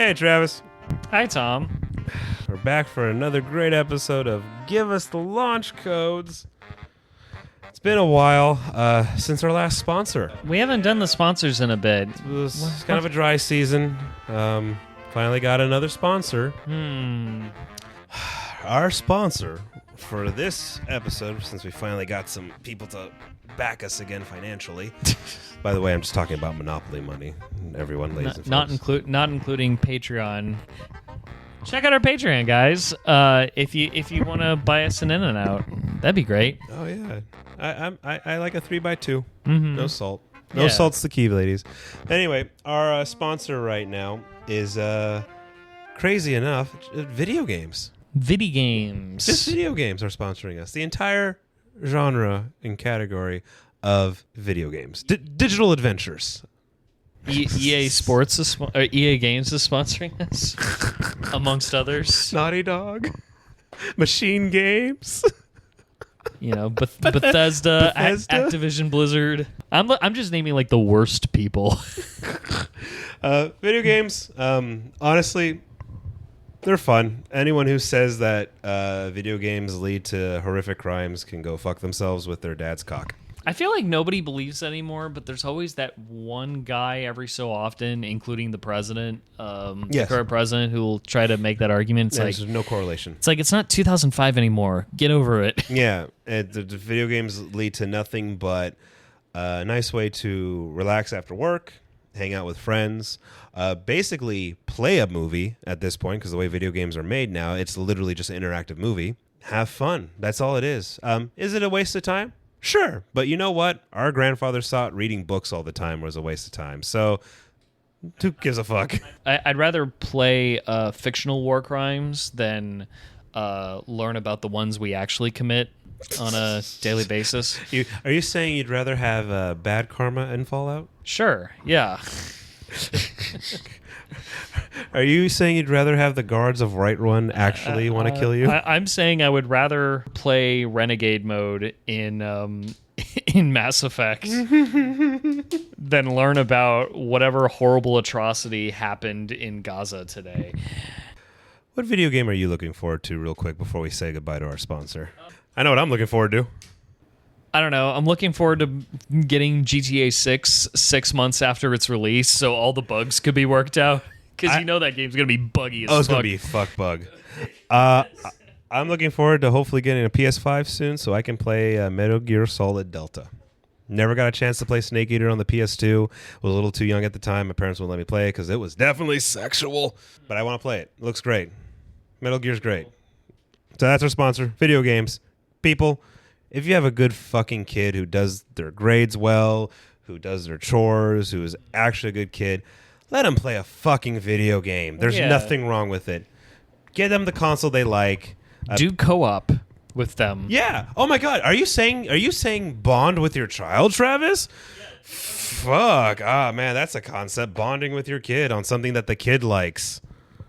Hey, Travis. Hi, Tom. We're back for another great episode of Give Us the Launch Codes. It's been a while since our last sponsor. We haven't done the sponsors in a bit. It was kind of a dry season. Finally got another sponsor. Our sponsor for this episode, since we finally got some people to back us again financially. By the way, I'm just talking about Monopoly money. Everyone, ladies and folks. Not including Patreon. Check out our Patreon, guys. If you want to buy us an In-N-Out, that'd be great. Oh yeah, I like a 3x2. Mm-hmm. No salt. No salt's the key, ladies. Anyway, our sponsor right now is crazy enough, video games. Video games. Just video games are sponsoring us. The entire genre and category of video games, digital adventures. EA Sports is EA Games is sponsoring us, amongst others. Naughty Dog, Machine Games. You know, Bethesda. Activision Blizzard. I'm just naming like the worst people. Video games, honestly, they're fun. Anyone who says that video games lead to horrific crimes can go fuck themselves with their dad's cock. I feel like nobody believes anymore, but there's always that one guy every so often, including the president, the current president, who will try to make that argument. There's no correlation. It's like, it's not 2005 anymore. Get over it. Yeah, the video games lead to nothing but a nice way to relax after work, hang out with friends, basically play a movie at this point, because the way video games are made now, it's literally just an interactive movie. Have fun. That's all it is. Is it a waste of time? Sure. But you know what? Our grandfathers thought reading books all the time was a waste of time. So who gives a fuck? I'd rather play fictional war crimes than learn about the ones we actually commit on a daily basis. Are you saying you'd rather have bad karma in Fallout? Sure, yeah. Are you saying you'd rather have the guards of Whiterun actually want to kill you? I'm saying I would rather play Renegade mode in Mass Effect than learn about whatever horrible atrocity happened in Gaza today. What video game are you looking forward to real quick before we say goodbye to our sponsor? I know what I'm looking forward to. I don't know. I'm looking forward to getting GTA 6 months after its release, so all the bugs could be worked out. Because you know that game's going to be buggy as fuck. Oh, it's going to be fuck bug. I'm looking forward to hopefully getting a PS5 soon so I can play Metal Gear Solid Delta. Never got a chance to play Snake Eater on the PS2. Was a little too young at the time. My parents wouldn't let me play it because it was definitely sexual. But I want to play it. It looks great. Metal Gear's great. So that's our sponsor. Video games. People, if you have a good fucking kid who does their grades well, who does their chores, who is actually a good kid, let them play a fucking video game. There's nothing wrong with it. Get them the console they like. Do co-op with them. Yeah. Oh my God. Are you saying bond with your child, Travis? Yeah. Fuck. Ah, man, that's a concept. Bonding with your kid on something that the kid likes.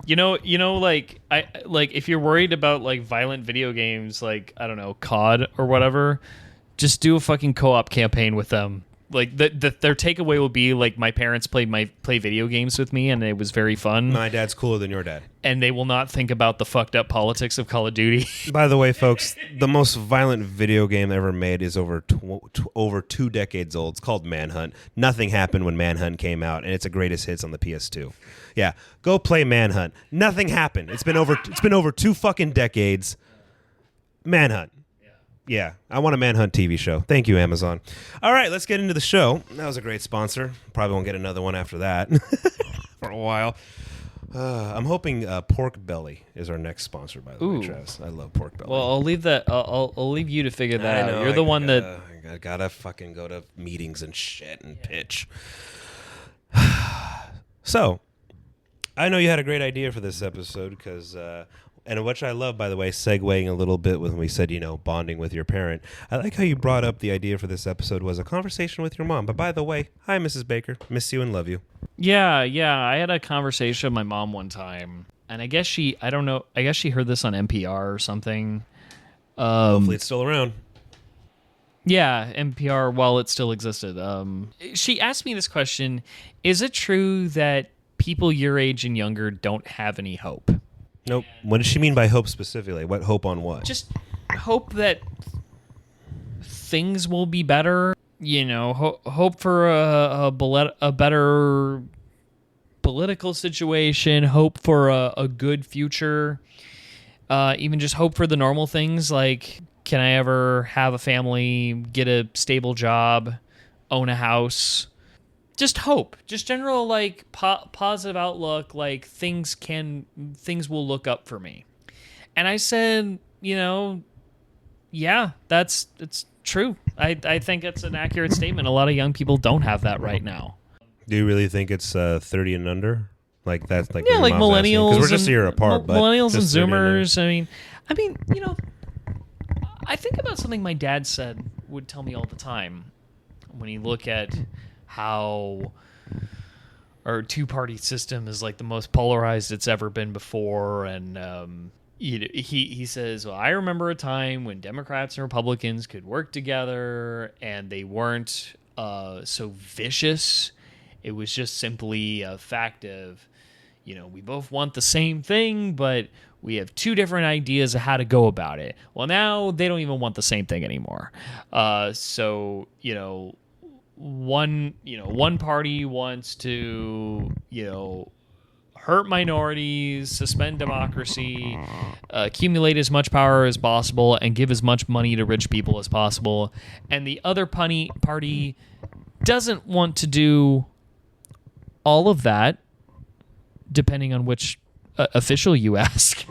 You know, like if you're worried about like violent video games, like I don't know, COD or whatever, just do a fucking co-op campaign with them. Like their takeaway will be like, my parents play video games with me and it was very fun. My dad's cooler than your dad. And they will not think about the fucked up politics of Call of Duty. By the way, folks, the most violent video game ever made is over 2 decades old. It's called Manhunt. Nothing happened when Manhunt came out, and it's a greatest hits on the PS2. Yeah, go play Manhunt. Nothing happened. It's been over 2 fucking decades. Manhunt. Yeah, I want a Manhunt TV show. Thank you, Amazon. All right, let's get into the show. That was a great sponsor. Probably won't get another one after that for a while. I'm hoping Pork Belly is our next sponsor, by the way, Travis. I love Pork Belly. Well, I'll leave that. I'll leave you to figure that out. You're the one that I gotta fucking go to meetings and shit and pitch. So, I know you had a great idea for this episode because. And which I love, by the way, segueing a little bit when we said, bonding with your parent. I like how you brought up the idea for this episode was a conversation with your mom. But by the way, hi, Mrs. Baker. Miss you and love you. Yeah. I had a conversation with my mom one time. And I guess she heard this on NPR or something. Hopefully it's still around. Yeah, NPR while it still existed. She asked me this question, is it true that people your age and younger don't have any hope. Nope. What does she mean by hope specifically? What hope on what? Just hope that things will be better. You know, hope for a better political situation. Hope for a good future. Even just hope for the normal things like, can I ever have a family, get a stable job, own a house? Just hope. Just general like positive outlook. Like things will look up for me. And I said, you know, yeah, it's true. I think it's an accurate statement. A lot of young people don't have that right now. Do you really think it's 30 and under? Like that's like like millennials. Because we're just a year apart. But millennials and Zoomers. I mean, you know, I think about something my dad would tell me all the time when he look at how our two-party system is like the most polarized it's ever been before, and he says, well, I remember a time when Democrats and Republicans could work together and they weren't so vicious. It was just simply a fact of, you know, we both want the same thing, but we have two different ideas of how to go about it. Well, now they don't even want the same thing anymore. So, you know, one party wants to, you know, hurt minorities, suspend democracy, accumulate as much power as possible, and give as much money to rich people as possible. And the other party doesn't want to do all of that, depending on which official you ask.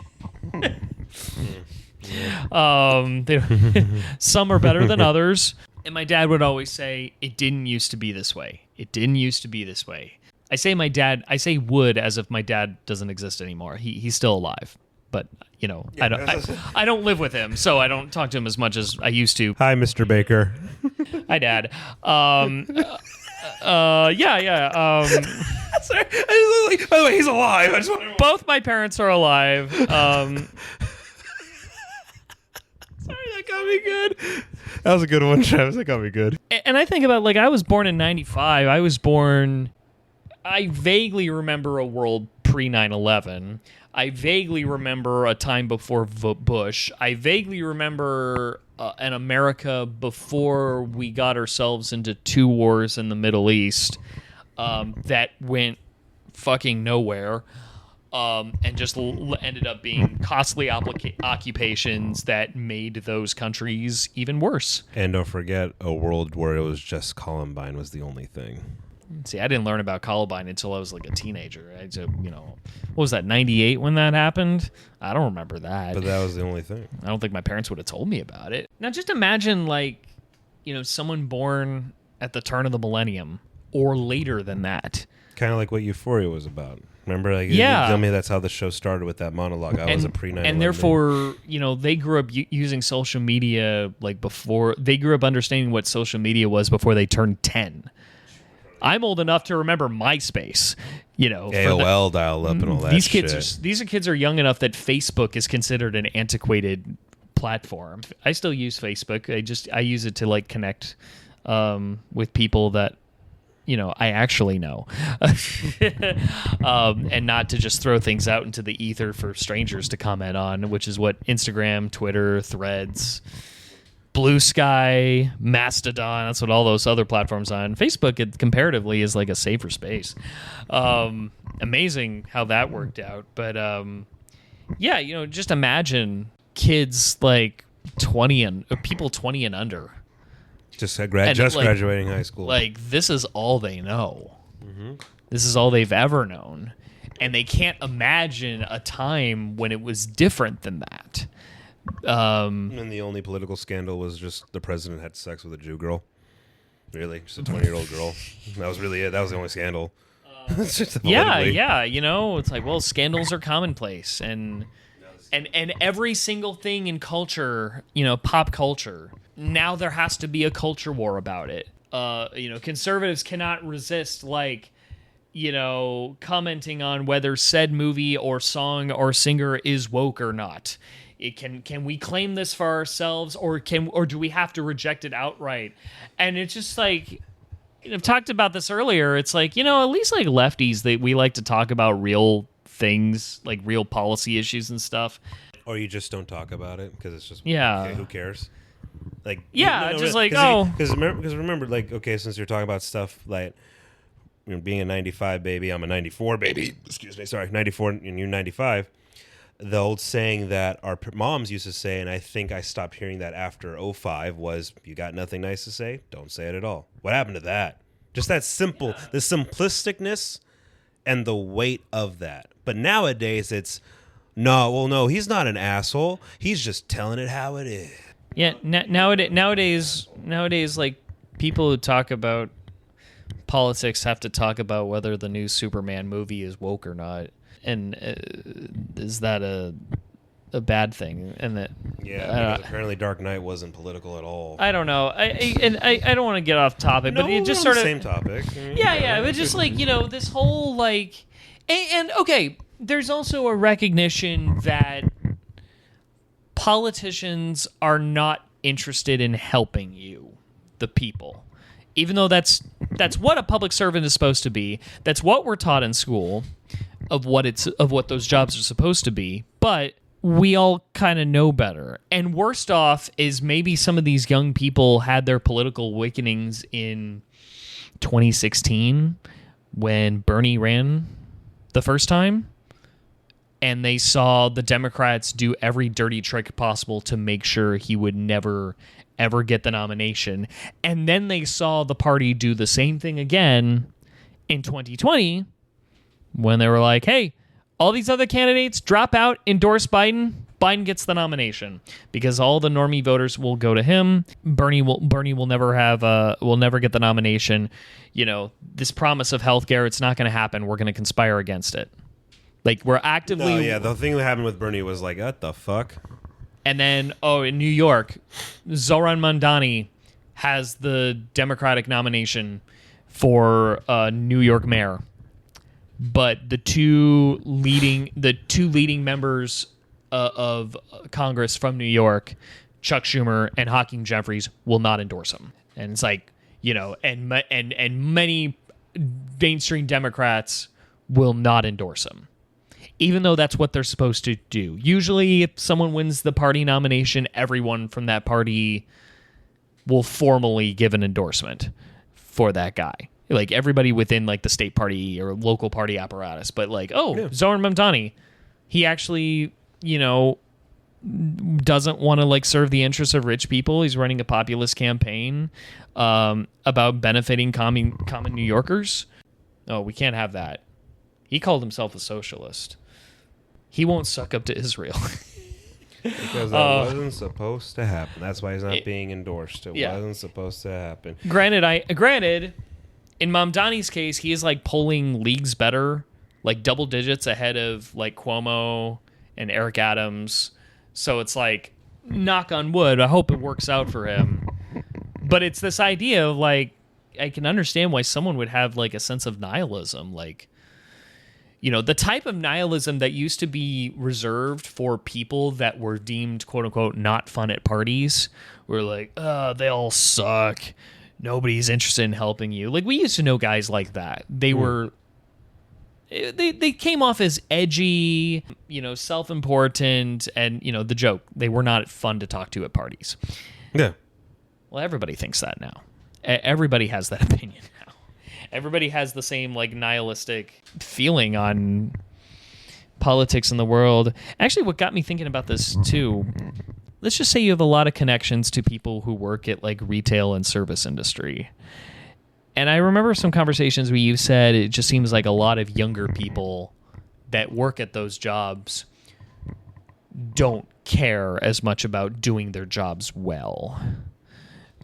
Some are better than others. And my dad would always say, it didn't used to be this way. It didn't used to be this way. I say would as if my dad doesn't exist anymore. He's still alive. But, you know, yeah, I don't live with him, so I don't talk to him as much as I used to. Hi, Mr. Baker. Hi, Dad. Yeah. Sorry. By the way, he's alive. I just want both my parents are alive. Sorry, that got me good. That was a good one, Travis. That got me good. And I think about, like, I was born in 95. I vaguely remember a world pre 9/11. I vaguely remember a time before Bush. I vaguely remember an America before we got ourselves into two wars in the Middle East that went fucking nowhere and just ended up being costly occupations that made those countries even worse. And don't forget a world where it was just Columbine was the only thing. See, I didn't learn about Columbine until I was like a teenager. You know, what was that, 98 when that happened? I don't remember that. But that was the only thing. I don't think my parents would have told me about it. Now, just imagine, like, you know, someone born at the turn of the millennium or later than that. Kind of like what Euphoria was about. Remember? Like, yeah. You tell me that's how the show started with that monologue. I was a pre-9/11. And therefore, you know, they grew up using social media like before. They grew up understanding what social media was before they turned 10. I'm old enough to remember MySpace, you know. AOL dial-up and all that shit. These kids are young enough that Facebook is considered an antiquated platform. I still use Facebook. I use it to, like, connect with people that, you know, I actually know. And not to just throw things out into the ether for strangers to comment on, which is what Instagram, Twitter, Threads, Blue Sky, Mastodon, that's what all those other platforms are on. Facebook, it comparatively is like a safer space. Amazing how that worked out. But yeah, you know, just imagine kids like 20 and people 20 and under. Just graduating high school. Like, this is all they know. Mm-hmm. This is all they've ever known. And they can't imagine a time when it was different than that. And the only political scandal was just the president had sex with a Jew girl. Really? Just a 20-year-old girl. That was really it. That was the only scandal. Yeah. You know, it's like, well, scandals are commonplace. And every single thing in culture, you know, pop culture, now there has to be a culture war about it. You know, conservatives cannot resist, like, you know, commenting on whether said movie or song or singer is woke or not. Can we claim this for ourselves, or do we have to reject it outright? And it's just like, I've talked about this earlier. It's like, at least like lefties, we like to talk about real things, like real policy issues and stuff. Or you just don't talk about it because it's just Yeah. who cares? Like just like, because remember, like, okay, since you're talking about stuff like being a 95 baby, I'm a 94 baby. Excuse me, sorry, 94 and you're 95. The old saying that our moms used to say, and I think I stopped hearing that after '05, was, "You got nothing nice to say? Don't say it at all." What happened to that? Just that simple, the simplisticness and the weight of that. But nowadays, it's no, he's not an asshole. He's just telling it how it is. Yeah, nowadays, like people who talk about politics have to talk about whether the new Superman movie is woke or not. And is that a bad thing? And that because apparently Dark Knight wasn't political at all. I don't know. I don't want to get off topic, but it just sort of same topic. Yeah. But just like this whole like, and okay, there's also a recognition that politicians are not interested in helping you, the people. Even though that's what a public servant is supposed to be. That's what we're taught in school. Of what those jobs are supposed to be, but we all kind of know better. And worst off is maybe some of these young people had their political awakenings in 2016 when Bernie ran the first time, and they saw the Democrats do every dirty trick possible to make sure he would never ever get the nomination. And then they saw the party do the same thing again in 2020 when they were like, hey, all these other candidates drop out, endorse Biden. Biden gets the nomination because all the normie voters will go to him. Bernie will never get the nomination. This promise of healthcare, it's not going to happen. We're going to conspire against it. Like, we're actively... No, yeah, the thing that happened with Bernie was like, what the fuck? And then, in New York, Zoran Mamdani has the Democratic nomination for New York mayor. But the two leading members of Congress from New York, Chuck Schumer and Hakeem Jeffries, will not endorse him. And it's like, and many mainstream Democrats will not endorse him, even though that's what they're supposed to do. Usually, if someone wins the party nomination, everyone from that party will formally give an endorsement for that guy. Like everybody within like the state party or local party apparatus. But like, Zoran Mamdani, he actually, doesn't want to like serve the interests of rich people. He's running a populist campaign about benefiting common New Yorkers. Oh, we can't have that. He called himself a socialist. He won't suck up to Israel. Because that wasn't supposed to happen. That's why he's not being endorsed. It wasn't supposed to happen. Granted, in Mamdani's case, he is like polling leagues better, like double digits ahead of like Cuomo and Eric Adams. So it's like, knock on wood, I hope it works out for him. But it's this idea of like, I can understand why someone would have like a sense of nihilism, like, the type of nihilism that used to be reserved for people that were deemed quote unquote not fun at parties. We're like, they all suck. Nobody's interested in helping you. Like, we used to know guys like that. They were... They came off as edgy, self-important, and, the joke. They were not fun to talk to at parties. Yeah. Well, everybody thinks that now. Everybody has that opinion now. Everybody has the same, like, nihilistic feeling on politics in the world. Actually, what got me thinking about this, too... Let's just say you have a lot of connections to people who work at like retail and service industry. And I remember some conversations where you said it just seems like a lot of younger people that work at those jobs don't care as much about doing their jobs well,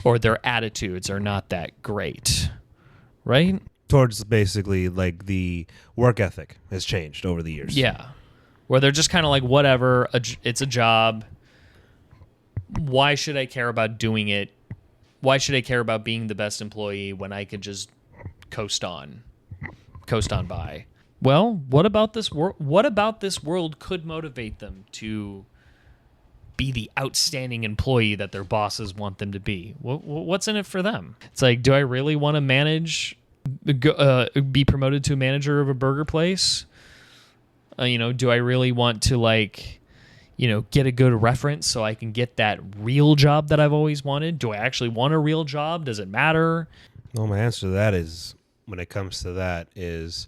or their attitudes are not that great, right? Towards basically like the work ethic has changed over the years. Yeah. Where they're just kind of like, whatever, it's a job. Why should I care about doing it? Why should I care about being the best employee when I could just coast on by? Well, what about this world could motivate them to be the outstanding employee that their bosses want them to be. What's in it for them? It's like, do I really want to be promoted to a manager of a burger place? Do I really want to get a good reference so I can get that real job that I've always wanted? Do I actually want a real job? Does it matter? Well, my answer to that is, when it comes to that, is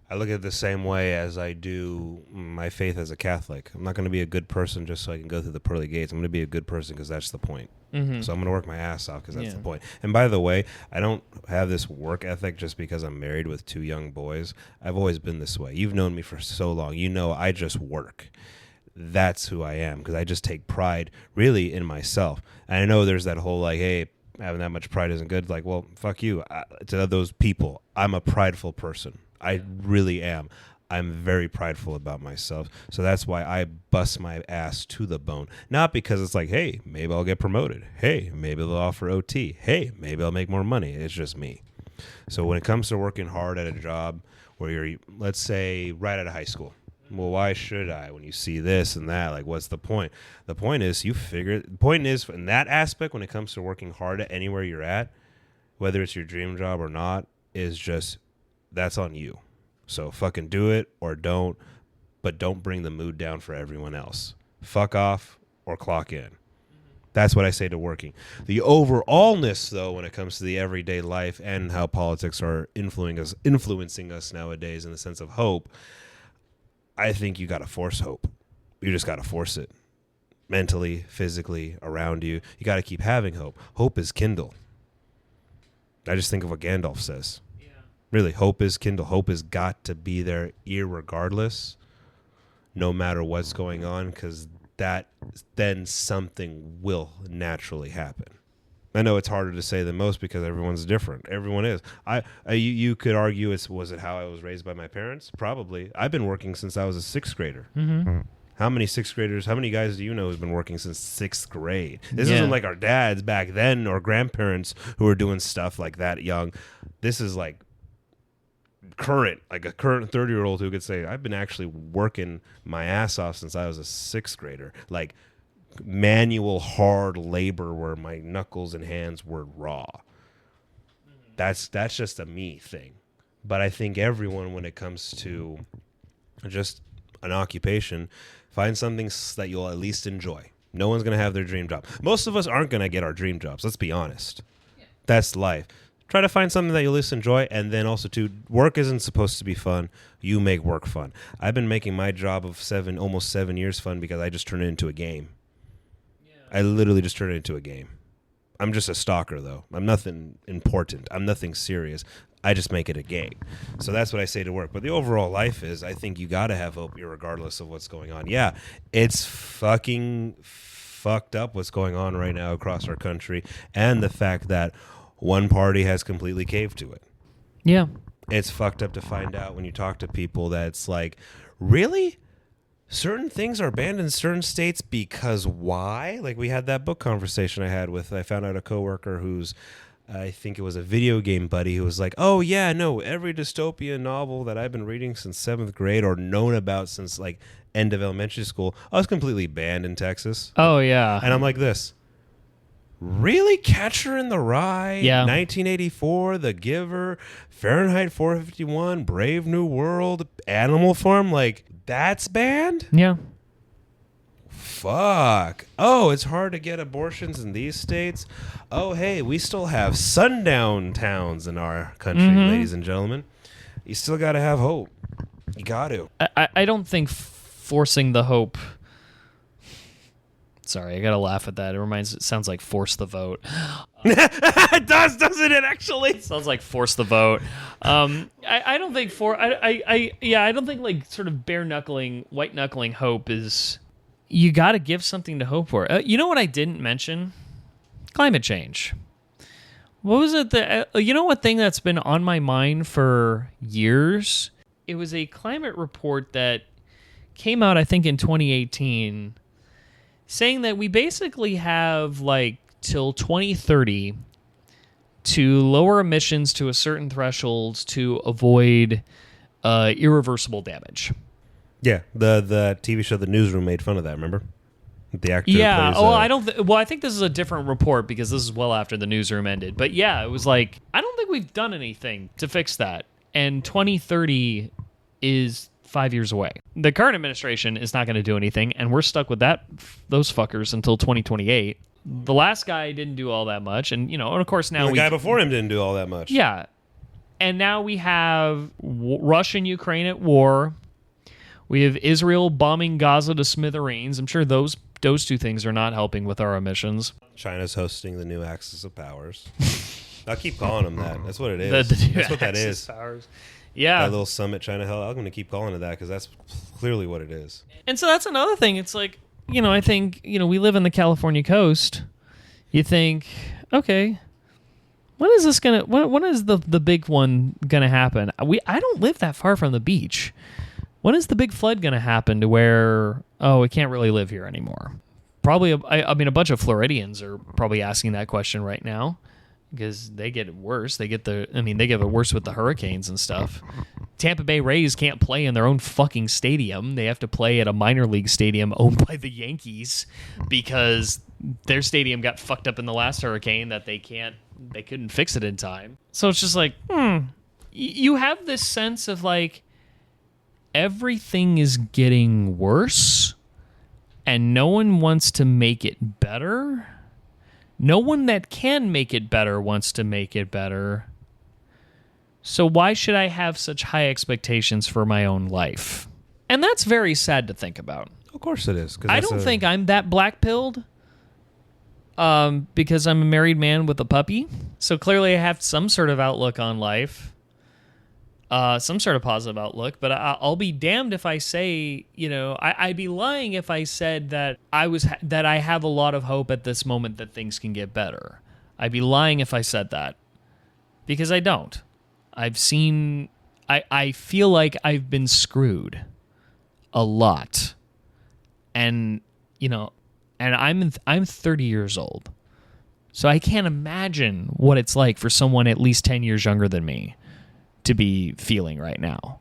I look at it the same way as I do my faith as a Catholic. I'm not going to be a good person just so I can go through the pearly gates. I'm going to be a good person because that's the point. Mm-hmm. So I'm going to work my ass off because that's the point. And by the way, I don't have this work ethic just because I'm married with 2 young boys. I've always been this way. You've known me for so long. You know I just work. That's who I am, because I just take pride really in myself. And I know there's that whole hey, having that much pride isn't good. Like, well, fuck you. To those people, I'm a prideful person. I really am. I'm very prideful about myself. So that's why I bust my ass to the bone. Not because it's like, hey, maybe I'll get promoted. Hey, maybe they'll offer OT. Hey, maybe I'll make more money. It's just me. So when it comes to working hard at a job where you're, let's say, right out of high school, well, why should I? When you see this and that, like, what's the point? The point is, the point is, in that aspect, when it comes to working hard at anywhere you're at, whether it's your dream job or not, is just, that's on you. So fucking do it or don't, but don't bring the mood down for everyone else. Fuck off or clock in. That's what I say to working. The overallness, though, when it comes to the everyday life and how politics are influencing us nowadays in the sense of hope, I think you got to force hope. You just got to force it. Mentally, physically, around you. You got to keep having hope. Hope is kindle. I just think of what Gandalf says. Yeah. Really, hope is kindle. Hope has got to be there irregardless, no matter what's going on, because then something will naturally happen. I know it's harder to say than most because everyone's different. Everyone is. You could argue was it how I was raised by my parents? Probably. I've been working since I was a 6th grader. Mm-hmm. How many 6th graders, how many guys do you know who's been working since 6th grade? This isn't like our dads back then or grandparents who were doing stuff like that young. This is like current, like a current 30-year-old who could say, I've been actually working my ass off since I was a 6th grader. Like, manual hard labor where my knuckles and hands were raw. That's just a me thing. But I think everyone, when it comes to just an occupation, find something that you'll at least enjoy. No one's going to have their dream job. Most of us aren't going to get our dream jobs. Let's be honest. Yeah. That's life. Try to find something that you'll at least enjoy. And then also, too, work isn't supposed to be fun. You make work fun. I've been making my job of almost 7 years fun because I just turned it into a game. I literally just turned it into a game. I'm just a stalker, though. I'm nothing important. I'm nothing serious. I just make it a game. So that's what I say to work. But the overall life is, I think you got to have hope regardless of what's going on. Yeah, it's fucking fucked up what's going on right now across our country, and the fact that one party has completely caved to it. Yeah. It's fucked up to find out when you talk to people that it's like, really? Certain things are banned in certain states because why? Like, we had that book conversation I found out a coworker who's, I think it was a video game buddy, who was like, oh yeah, no, every dystopian novel that I've been reading since 7th grade or known about since like end of elementary school, I was completely banned in Texas. Oh yeah. And I'm like this. Really? Catcher in the Rye? Yeah. 1984, The Giver, Fahrenheit 451, Brave New World, Animal Farm, like, that's banned? Yeah. Fuck. Oh, it's hard to get abortions in these states? Oh, hey, we still have sundown towns in our country, ladies and gentlemen. You still got to have hope. You got to. I don't think forcing the hope... Sorry, I gotta laugh at that. It sounds like force the vote. It does, doesn't it? Actually, it sounds like force the vote. I don't think I don't think like sort of white knuckling hope is. You got to give something to hope for. You know what I didn't mention? Climate change. What was it that you know? What thing that's been on my mind for years? It was a climate report that came out, I think, in 2018. Saying that we basically have like till 2030 to lower emissions to a certain threshold to avoid irreversible damage. Yeah, the TV show The Newsroom made fun of that, remember? The actor Yeah. plays, Oh, I don't. Well, I think this is a different report because this is well after the newsroom ended. But yeah, it was like I don't think we've done anything to fix that. And 2030 is 5 years away. The current administration is not going to do anything, and we're stuck with those fuckers until 2028. The last guy didn't do all that much, and and of course now the guy before him didn't do all that much. Yeah, and now we have Russia and Ukraine at war. We have Israel bombing Gaza to smithereens. I'm sure those two things are not helping with our emissions. China's hosting the new Axis of Powers. I'll keep calling them that. That's what it is. That's what that is. Powers. Yeah. That little summit China held. I'm going to keep calling it that because that's clearly what it is. And so that's another thing. It's like, I think, we live in the California coast. You think, okay, when is this going to, when is the big one going to happen? I don't live that far from the beach. When is the big flood going to happen to where, we can't really live here anymore? Probably, a bunch of Floridians are probably asking that question right now. Because they get it worse. They get it worse with the hurricanes and stuff. Tampa Bay Rays can't play in their own fucking stadium. They have to play at a minor league stadium owned by the Yankees because their stadium got fucked up in the last hurricane that they couldn't fix it in time. So it's just like, you have this sense of like everything is getting worse and no one wants to make it better. No one that can make it better wants to make it better. So why should I have such high expectations for my own life? And that's very sad to think about. Of course it is. I don't think I'm that black-pilled because I'm a married man with a puppy. So clearly I have some sort of outlook on life. Some sort of positive outlook, but I'll be damned if I say, I'd be lying if I said that that I have a lot of hope at this moment that things can get better. I'd be lying if I said that because I don't. I feel like I've been screwed a lot, and I'm 30 years old, so I can't imagine what it's like for someone at least 10 years younger than me to be feeling right now.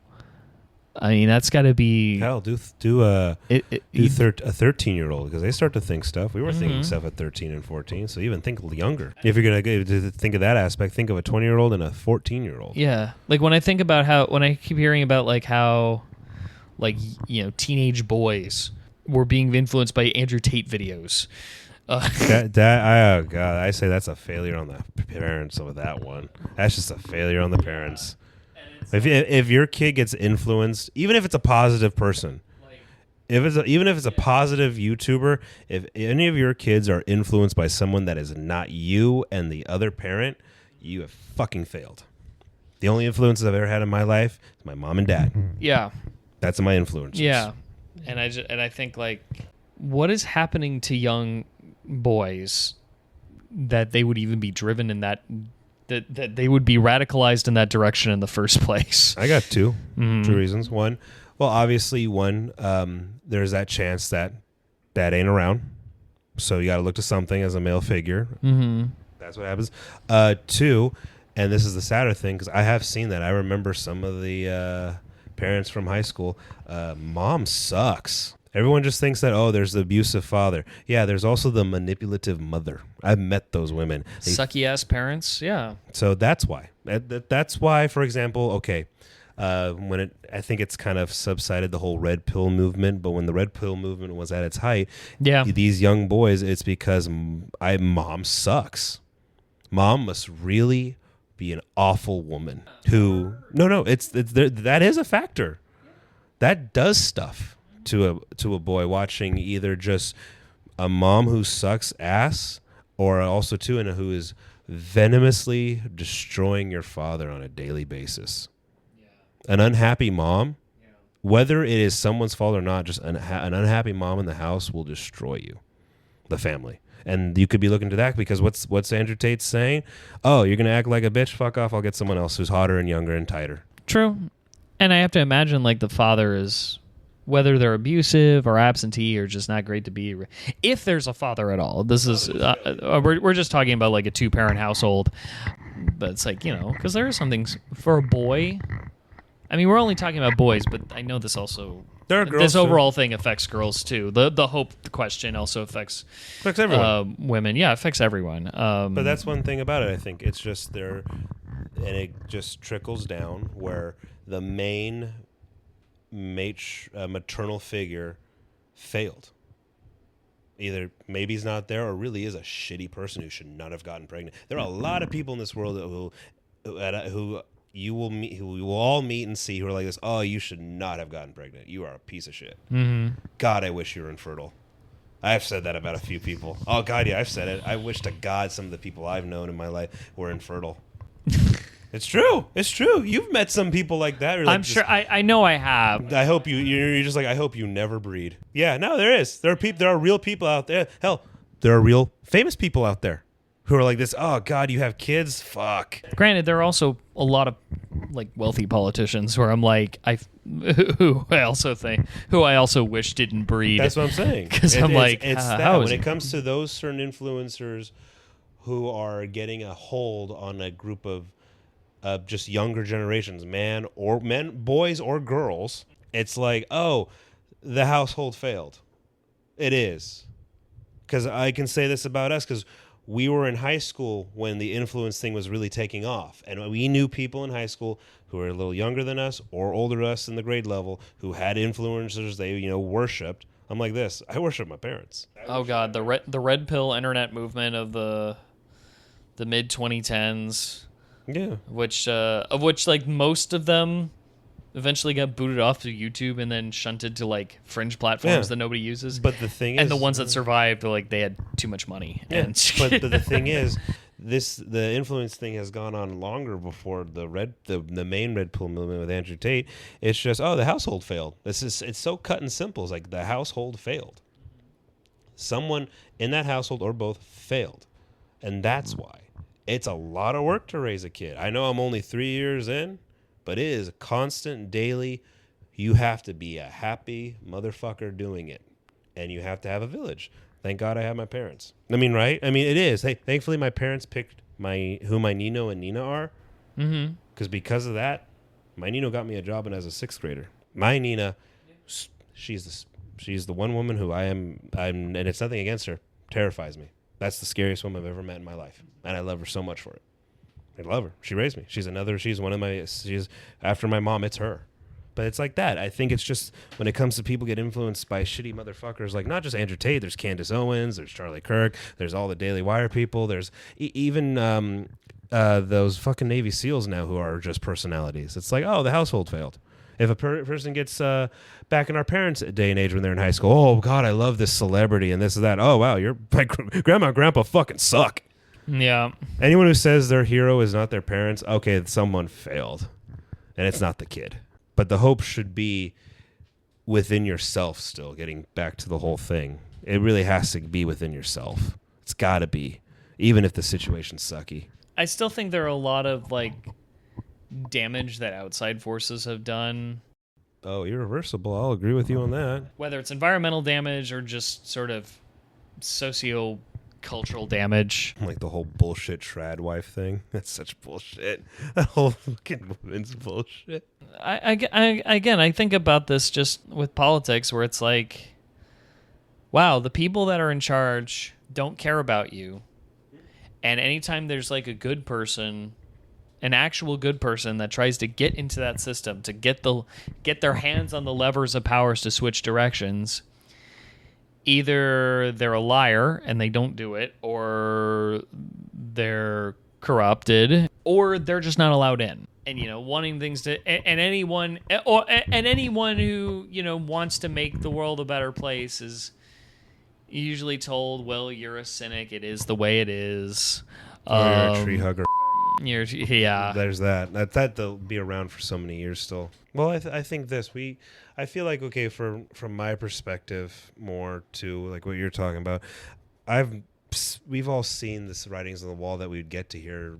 I mean, that's got to be hell. Do a 13-year-old because they start to think stuff. We were thinking stuff at 13 and 14, so even think younger. If you're gonna think of that aspect, think of a 20-year-old and a 14-year-old. Yeah, like when I think about when I keep hearing about how teenage boys were being influenced by Andrew Tate videos. Oh God, I say that's a failure on the parents with that one. That's just a failure on the parents. If your kid gets influenced, even if it's a positive person, even if it's a positive YouTuber, if any of your kids are influenced by someone that is not you and the other parent, you have fucking failed. The only influences I've ever had in my life is my mom and dad. Yeah, that's my influences. Yeah, and I think what is happening to young boys that they would even be driven in that they would be radicalized in that direction in the first place. I got two reasons. One, well, obviously there's that chance that dad ain't around, so you got to look to something as a male figure. That's what happens. Two, and this is the sadder thing because I have seen that. I remember some of the parents from high school. Mom sucks. Everyone just thinks that, there's the abusive father. Yeah, there's also the manipulative mother. I've met those women. Sucky-ass parents, yeah. So that's why. That's why, for example, I think it's kind of subsided the whole red pill movement, but when the red pill movement was at its height, these young boys, it's because mom sucks. Mom must really be an awful woman who... No, that is a factor. That does stuff to a boy watching either just a mom who sucks ass or also who is venomously destroying your father on a daily basis. An unhappy mom, whether it is someone's fault or not, just an unhappy mom in the house will destroy you, the family. And you could be looking to that because what's Andrew Tate saying? Oh, you're going to act like a bitch? Fuck off. I'll get someone else who's hotter and younger and tighter. True. And I have to imagine the father is... whether they're abusive or absentee or just not great to be, if there's a father at all. This is we're just talking about a 2-parent household, but it's because there are some things for a boy. I mean, we're only talking about boys, but I know this also There are girls this too. overall thing affects girls too. The hope question also affects everyone. women. Yeah, it affects everyone. But that's one thing about it. I think it's just there, and it just trickles down where the main maternal figure failed. Either maybe he's not there, or really is a shitty person who should not have gotten pregnant. There are a lot of people in this world who you will meet, who we will all meet and see, who are like this. Oh, you should not have gotten pregnant. You are a piece of shit. Mm-hmm. God, I wish you were infertile. I've said that about a few people. Oh God, yeah, I've said it. I wish to God some of the people I've known in my life were infertile. It's true. It's true. You've met some people like that. Like, I'm sure. I know I have. I hope you're just like, I hope you never breed. Yeah, no, there is. There are real people out there. Hell, there are real famous people out there who are like this. Oh God, you have kids? Fuck. Granted, there are also a lot of like wealthy politicians who I'm like, who I also wish didn't breed. That's what I'm saying. Because I'm like, it's that how when is it comes to those certain influencers who are getting a hold on a group of just younger generations, boys or girls, it's like, oh, the household failed. It is. Because I can say this about us, because we were in high school when the influence thing was really taking off. And we knew people in high school who were a little younger than us or older than us in the grade level who had influencers they, worshipped. I'm like this. I worship my parents. Oh God, the red pill internet movement of the mid 2010s. Yeah. Of which like most of them eventually got booted off to YouTube and then shunted to like fringe platforms that nobody uses. But the thing is, and the ones that survived, like they had too much money. Yeah. And but the thing is, the influence thing has gone on longer before the main red pill movement with Andrew Tate. It's just, oh, the household failed. It's so cut and simple. It's like the household failed. Someone in that household or both failed, and that's why. It's a lot of work to raise a kid. I know I'm only 3 years in, but it is constant, daily. You have to be a happy motherfucker doing it. And you have to have a village. Thank God I have my parents. I mean, right? I mean, it is. Hey, thankfully, my parents picked who my Nino and Nina are. Mm-hmm. Because of that, my Nino got me a job as a 6th grader. My Nina, she's the one woman who and it's nothing against her, terrifies me. That's the scariest woman I've ever met in my life. And I love her so much for it. I love her. She raised me. She's after my mom, it's her. But it's like that. I think it's just when it comes to people get influenced by shitty motherfuckers, like not just Andrew Tate, there's Candace Owens, there's Charlie Kirk, there's all the Daily Wire people, there's even those fucking Navy SEALs now who are just personalities. It's like, oh, the household failed. If a person gets back in our parents' day and age when they're in high school, oh, God, I love this celebrity and this and that. Oh, wow, my grandma and grandpa fucking suck. Yeah. Anyone who says their hero is not their parents, okay, someone failed. And it's not the kid. But the hope should be within yourself still, getting back to the whole thing. It really has to be within yourself. It's got to be, even if the situation's sucky. I still think there are a lot of, like, damage that outside forces have done. Oh, irreversible. I'll agree with you on that. Whether it's environmental damage or just sort of socio-cultural damage. Like the whole bullshit trad wife thing. That's such bullshit. That whole fucking woman's bullshit. I think about this just with politics where it's like, wow, the people that are in charge don't care about you. And anytime there's like a good person, an actual good person that tries to get into that system, to get their hands on the levers of powers to switch directions, either they're a liar and they don't do it, or they're corrupted, or they're just not allowed in. And wanting things to, and anyone who wants to make the world a better place is usually told, well, you're a cynic. It is the way it is. Or you're a tree hugger. Yeah. There's that. That'll be around for so many years still. Well, I think I feel like, okay, from my perspective, more to like what you're talking about, we've all seen this writings on the wall that we'd get to hear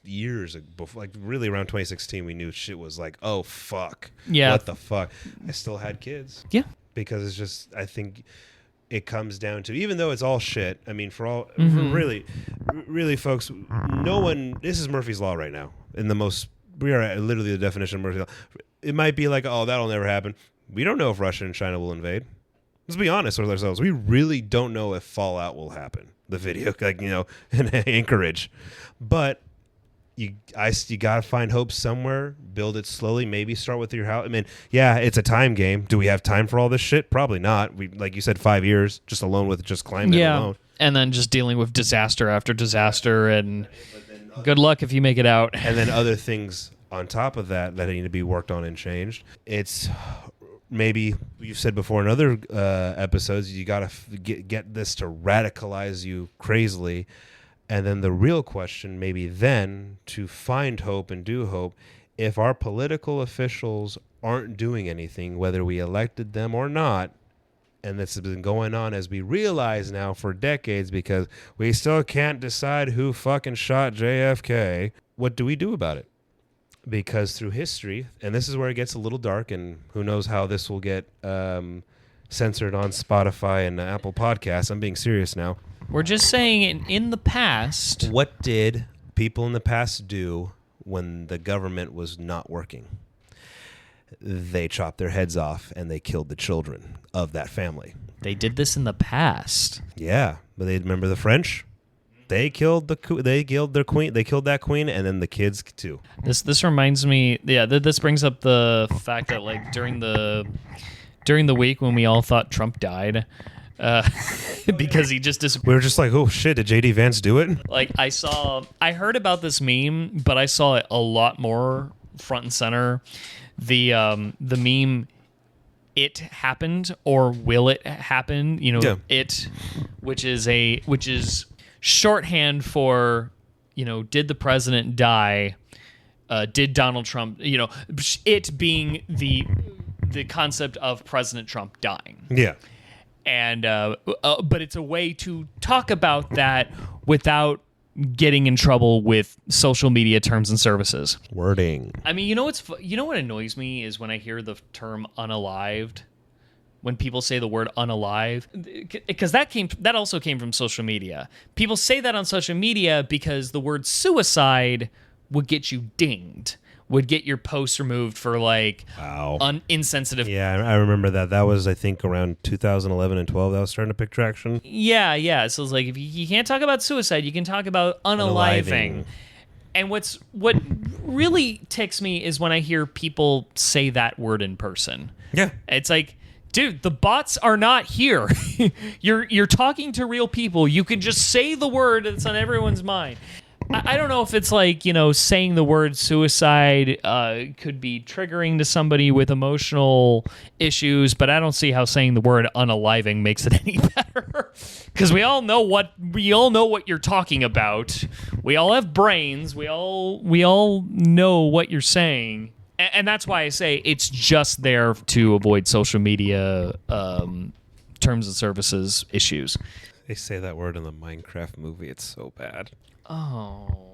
years before, like really around 2016, we knew shit was like, oh fuck, yeah, what the fuck. I still had kids, yeah, because it's just, I think it comes down to, even though it's all shit, I mean, for really, folks, no one, this is Murphy's Law right now. We are literally the definition of Murphy's Law. It might be like, oh, that'll never happen. We don't know if Russia and China will invade. Let's be honest with ourselves. We really don't know if Fallout will happen. The video, in Anchorage. But you got to find hope somewhere, build it slowly, maybe start with your house. I mean, yeah, it's a time game. Do we have time for all this shit? Probably not. We, like you said, 5 years just alone with just climate alone. And then just dealing with disaster after disaster, and good luck if you make it out. And then other things on top of that need to be worked on and changed. It's maybe you've said before in other episodes, you got to get this to radicalize you crazily. And then the real question maybe then to find hope and do hope, if our political officials aren't doing anything, whether we elected them or not, and this has been going on as we realize now for decades because we still can't decide who fucking shot JFK, what do we do about it? Because through history, and this is where it gets a little dark, and who knows how this will get censored on Spotify and Apple Podcasts. I'm being serious now. We're just saying in the past. What did people in the past do when the government was not working? They chopped their heads off and they killed the children of that family. They did this in the past. Yeah, but they remember the French? They killed their queen. They killed that queen, and then the kids too. This reminds me. Yeah, this brings up the fact that like during the week when we all thought Trump died, because he just disappeared. We were just like, oh shit, did JD Vance do it? Like I heard about this meme, but I saw it a lot more front and center. The meme, it happened or will it happen? It, which is shorthand for, did the president die? Did Donald Trump? It being the concept of President Trump dying. Yeah. And but it's a way to talk about that without getting in trouble with social media terms and services. Wording. I mean, what annoys me is when I hear the term unalived. When people say the word unalive, because that also came from social media. People say that on social media because the word suicide would get you dinged, would get your posts removed for insensitive. Yeah, I remember that. That was, I think, around 2011 and 12 that was starting to pick traction. Yeah. So it's like, if you can't talk about suicide, you can talk about unaliving. And what really ticks me is when I hear people say that word in person. Yeah. It's like, dude, the bots are not here. You're talking to real people. You can just say the word that's on everyone's mind. I don't know if it's like, saying the word suicide could be triggering to somebody with emotional issues, but I don't see how saying the word unaliving makes it any better. Because we all know what you're talking about. We all have brains. We all know what you're saying. And that's why I say it's just there to avoid social media terms and services issues. They say that word in the Minecraft movie. It's so bad. Oh.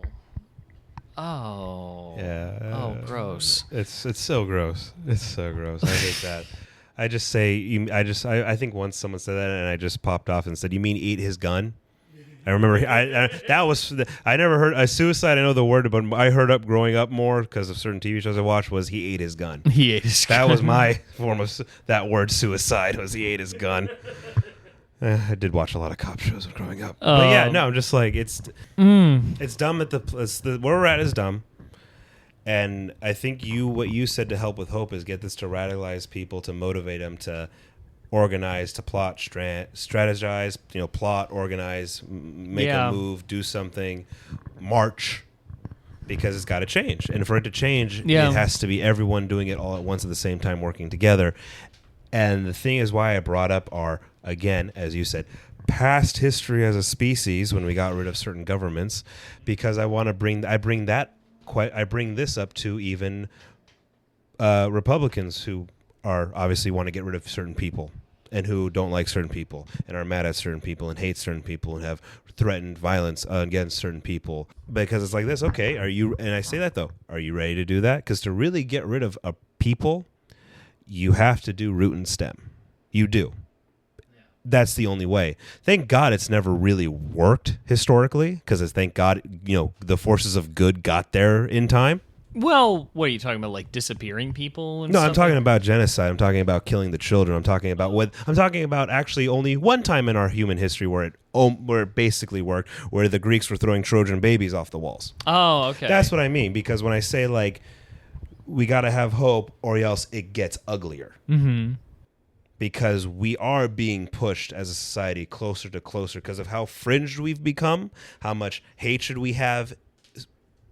Yeah. Oh, gross. It's so gross. It's so gross. I hate that. I think once someone said that and I just popped off and said, "You mean eat his gun?" I remember I never heard a suicide. I know the word, but I heard up growing up more because of certain TV shows I watched was he ate his gun. He ate his gun. That was my form of that word suicide was he ate his gun. I did watch a lot of cop shows growing up. But yeah, no, I'm just like, it's dumb where we're at is dumb. And I think what you said to help with hope is get this to radicalize people, to motivate them to organize, to plot, strategize, plot, organize, make a move, do something, march, because it's got to change. And for it to change, it has to be everyone doing it all at once at the same time, working together. And the thing is why I brought up our, again, as you said, past history as a species when we got rid of certain governments, because I bring this up to even Republicans who are obviously want to get rid of certain people and who don't like certain people and are mad at certain people and hate certain people and have threatened violence against certain people, because it's like this. Okay, and I say that though, are you ready to do that? Because to really get rid of a people, you have to do root and stem. You do. That's the only way. Thank God it's never really worked historically, because thank God, the forces of good got there in time. Well, what are you talking about? Like disappearing people? And No, I'm stuff talking like- about genocide. I'm talking about killing the children. I'm talking about actually only one time in our human history where it basically worked, where the Greeks were throwing Trojan babies off the walls. Oh, okay. That's what I mean, because when I say like we got to have hope or else it gets uglier. Mm-hmm. Because we are being pushed as a society closer to closer because of how fringed we've become, how much hatred we have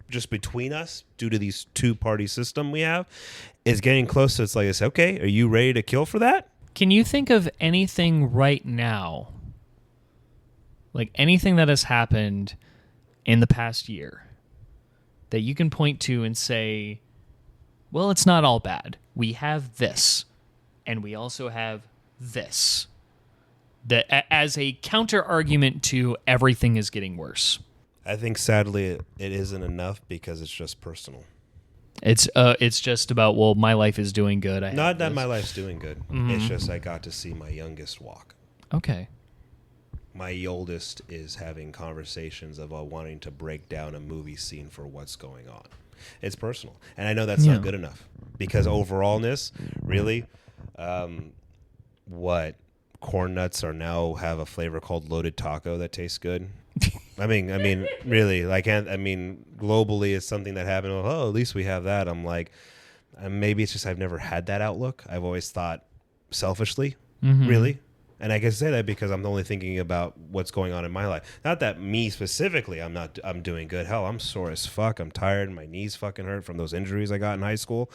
just between us due to these two-party system we have. Is getting close. It's like, it's okay, are you ready to kill for that? Can you think of anything right now, like anything that has happened in the past year, that you can point to and say, well, it's not all bad. We have this, and we also have this. That as a counter argument to everything is getting worse. I think sadly it isn't enough because it's just personal. It's just about, well, my life is doing good. Not that my life's doing good. It's just I got to see my youngest walk. Okay. My oldest is having conversations of wanting to break down a movie scene for what's going on. It's personal. And I know that's not good enough because overallness, really, what corn nuts are now have a flavor called loaded taco that tastes good. I mean, really, globally it's something that happened. Oh, at least we have that. I'm like, maybe it's just I've never had that outlook. I've always thought selfishly, really. And I can say that because I'm only thinking about what's going on in my life. Not that me specifically, I'm doing good. Hell, I'm sore as fuck. I'm tired. My knees fucking hurt from those injuries I got in high school.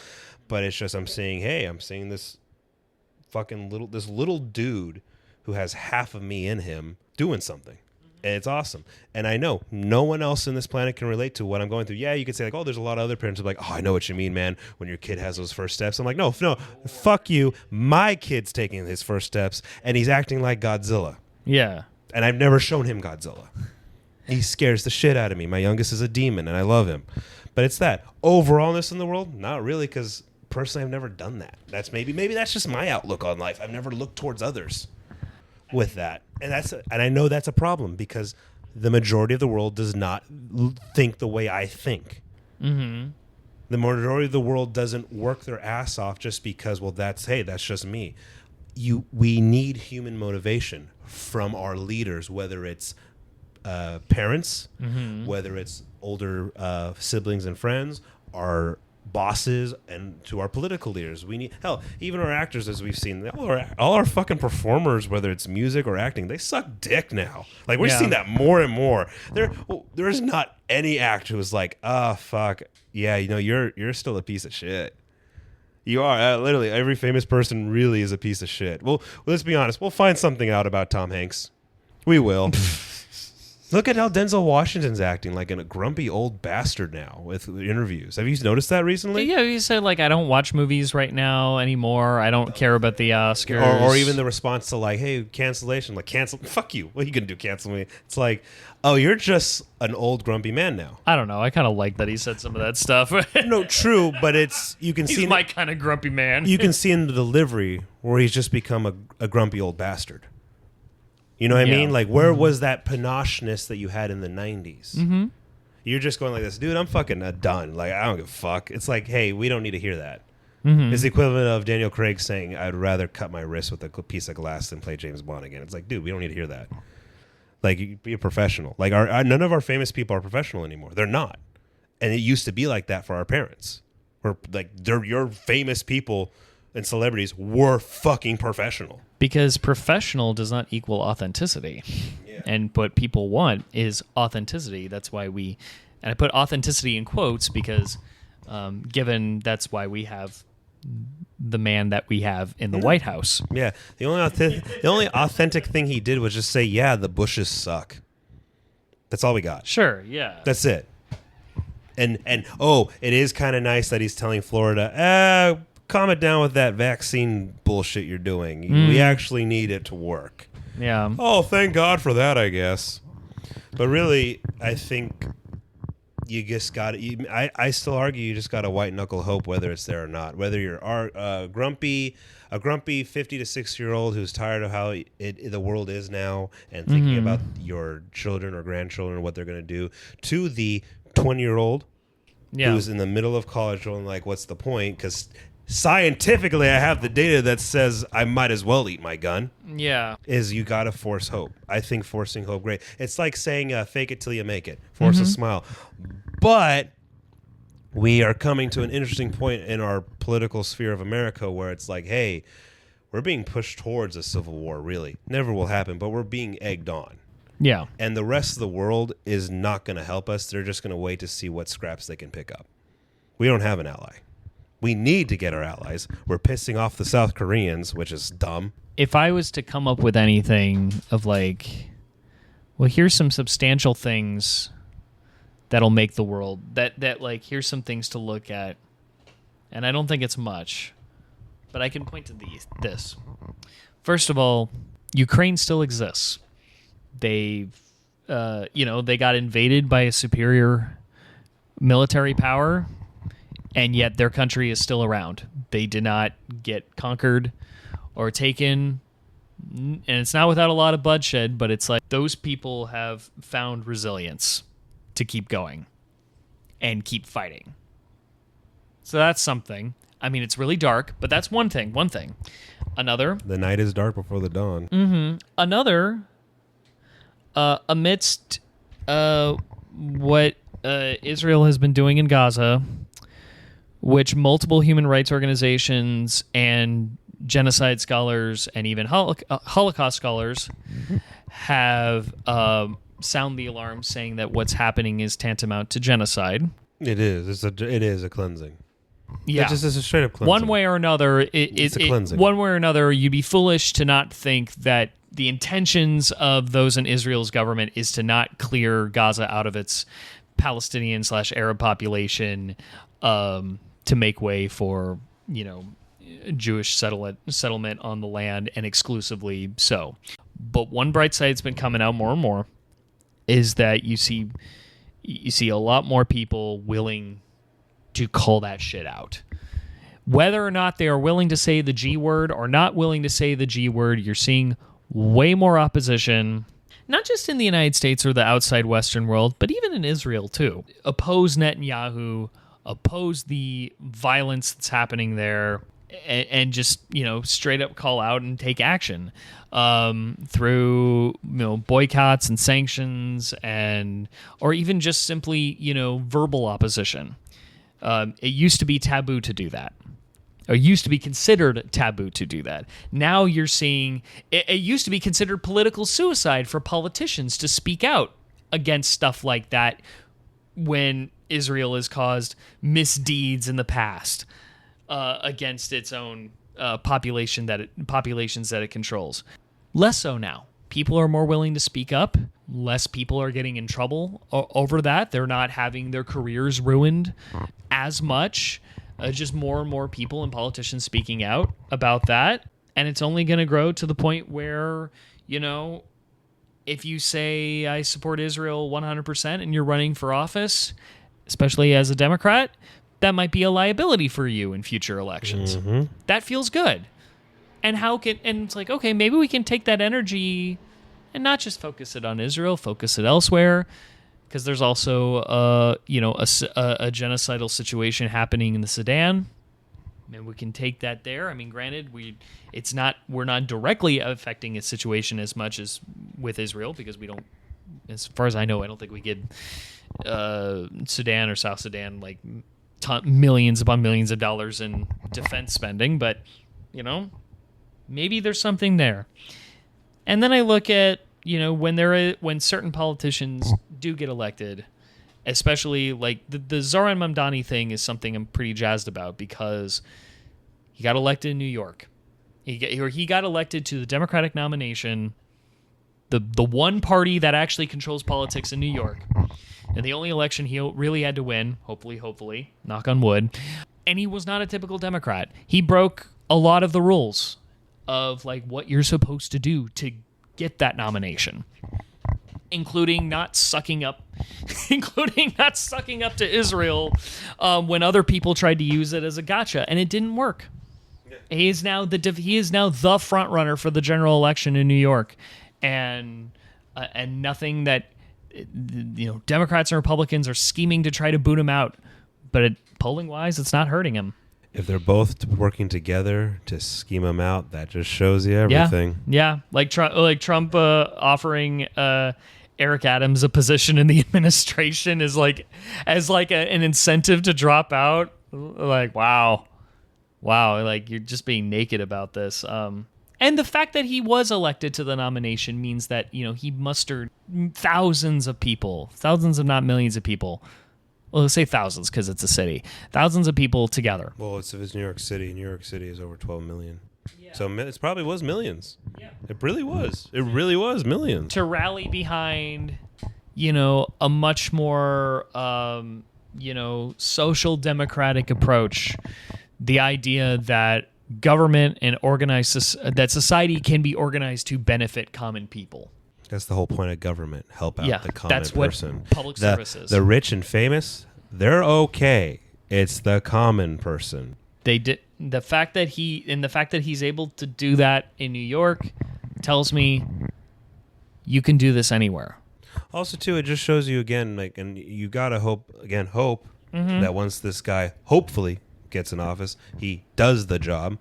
But it's just I'm seeing this fucking little dude who has half of me in him doing something. And it's awesome. And I know no one else in this planet can relate to what I'm going through. Yeah, you could say like, oh, there's a lot of other parents who are like, oh, I know what you mean, man. When your kid has those first steps. I'm like, no, fuck you. My kid's taking his first steps and he's acting like Godzilla. Yeah. And I've never shown him Godzilla. He scares the shit out of me. My youngest is a demon and I love him. But it's that. Overallness in the world? Not really, because personally I've never done that. That's maybe that's just my outlook on life. I've never looked towards others with that. And I know that's a problem because the majority of the world does not think the way I think. Mm-hmm. The majority of the world doesn't work their ass off just because, well, that's just me. We need human motivation from our leaders, whether it's parents, whether it's older siblings and friends, our bosses, and to our political leaders. We need even our actors, as we've seen, all our fucking performers, whether it's music or acting, they suck dick now. Like we're seeing that more and more. There's not any actor who's like, fuck yeah, you're still a piece of shit. You are. Literally every famous person really is a piece of shit. Well, let's be honest, we'll find something out about Tom Hanks. We will. Look at how Denzel Washington's acting like a grumpy old bastard now with interviews. Have you noticed that recently? Yeah, he said, like, I don't watch movies right now anymore. I don't care about the Oscars. Or even the response to, like, hey, cancellation. Like, cancel. Fuck you. What are you going to do? Cancel me? It's like, oh, you're just an old grumpy man now. I don't know. I kind of like that he said some of that stuff. No, true, but you can see... He's my kind of grumpy man. You can see in the delivery where he's just become a grumpy old bastard. You know what I mean? Like, where was that panacheness that you had in the 90s? Mm-hmm. You're just going like this, dude, I'm fucking done. Like, I don't give a fuck. It's like, hey, we don't need to hear that. Mm-hmm. It's the equivalent of Daniel Craig saying, I'd rather cut my wrist with a piece of glass than play James Bond again. It's like, dude, we don't need to hear that. Like, be a professional. Like, none of our famous people are professional anymore. They're not. And it used to be like that for our parents. Where, like, your famous people and celebrities were fucking professional. Because professional does not equal authenticity. Yeah. And what people want is authenticity. That's why and I put authenticity in quotes because given that's why we have the man that we have in the White House. Yeah. The only authentic thing he did was just say, yeah, the Bushes suck. That's all we got. Sure, yeah. That's it. And it is kind of nice that he's telling Florida, calm it down with that vaccine bullshit you're doing. We actually need it to work. Yeah. Oh, thank God for that, I guess. But really, I think you just got to... I still argue you just got to white-knuckle hope whether it's there or not. Whether you're a grumpy 50 to 60-year-old who's tired of how the world is now and thinking about your children or grandchildren and what they're going to do, to the 20-year-old who's in the middle of college going like, what's the point? Because scientifically, I have the data that says I might as well eat my gun. Yeah. Is you got to force hope. I think forcing hope, great. It's like saying fake it till you make it. Force a smile. But we are coming to an interesting point in our political sphere of America where it's like, hey, we're being pushed towards a civil war, really. Never will happen, but we're being egged on. Yeah. And the rest of the world is not going to help us. They're just going to wait to see what scraps they can pick up. We don't have an ally. We need to get our allies. We're pissing off the South Koreans, which is dumb. If I was to come up with anything of like, well, here's some substantial things that'll make the world, that like, here's some things to look at. And I don't think it's much, but I can point to this. First of all, Ukraine still exists. They got invaded by a superior military power, and yet their country is still around. They did not get conquered or taken, and it's not without a lot of bloodshed, but it's like those people have found resilience to keep going and keep fighting. So that's something. I mean, it's really dark, but that's one thing. Another. The night is dark before the dawn. Another, amidst what Israel has been doing in Gaza, which multiple human rights organizations and genocide scholars and even Holocaust scholars have sound the alarm, saying that what's happening is tantamount to genocide. It is. It is a cleansing. Yeah, it's a straight up cleansing. One way or another, it's a cleansing. One way or another, you'd be foolish to not think that the intentions of those in Israel's government is to not clear Gaza out of its Palestinian/Arab population, to make way for, Jewish settlement on the land, and exclusively so. But one bright side that's been coming out more and more is that you see a lot more people willing to call that shit out. Whether or not they are willing to say the G word or not willing to say the G word, you're seeing way more opposition, not just in the United States or the outside Western world, but even in Israel too. Oppose Netanyahu, oppose the violence that's happening there, and just, straight up call out and take action through, boycotts and sanctions, or even just simply, verbal opposition. It used to be taboo to do that. Or used to be considered taboo to do that. Now you're seeing, it used to be considered political suicide for politicians to speak out against stuff like that when Israel has caused misdeeds in the past against its own populations that it controls. Less so now. People are more willing to speak up. Less people are getting in trouble over that. They're not having their careers ruined as much. Just more and more people and politicians speaking out about that. And it's only going to grow to the point where, if you say I support Israel 100% and you're running for office, especially as a Democrat, that might be a liability for you in future elections. Mm-hmm. That feels good. And it's like, okay, maybe we can take that energy and not just focus it on Israel, focus it elsewhere. Because there's also, a genocidal situation happening in the Sudan. Maybe we can take that there. I mean, granted, we're not directly affecting its situation as much as with Israel, because we don't, as far as I know, I don't think we get Sudan or South Sudan like millions upon millions of dollars in defense spending. But maybe there's something there. And then I look at, when certain politicians do get elected, especially like the Zoran Mamdani thing is something I'm pretty jazzed about, because he got elected in New York. He got elected to the Democratic nomination, the one party that actually controls politics in New York, and the only election he really had to win, hopefully, knock on wood. And he was not a typical Democrat. He broke a lot of the rules of like what you're supposed to do to get that nomination, including not sucking up to Israel when other people tried to use it as a gotcha, and it didn't work. Yeah. He is now the front runner for the general election in New York, and nothing that Democrats and Republicans are scheming to try to boot him out. but polling wise, it's not hurting him. If they're both working together to scheme him out, that just shows you everything. Yeah. Like Trump offering Eric Adams a position in the administration is as an incentive to drop out. Like, wow, like you're just being naked about this. And the fact that he was elected to the nomination means that, he mustered thousands of people, thousands of not millions of people. Well, let's say thousands because it's a city. Thousands of people together. Well, if it's New York City. New York City is over 12 million. Yeah. So it probably was millions. Yeah. It really was. It really was millions. To rally behind, a much more, social democratic approach. The idea that government and that society can be organized to benefit common people. That's the whole point of government. Help out the common person. What public services. The rich and famous, they're okay. It's the common person. The fact that he's able to do that in New York tells me you can do this anywhere. Also, too, it just shows you again, and you gotta hope that once this guy hopefully gets in office, he does the job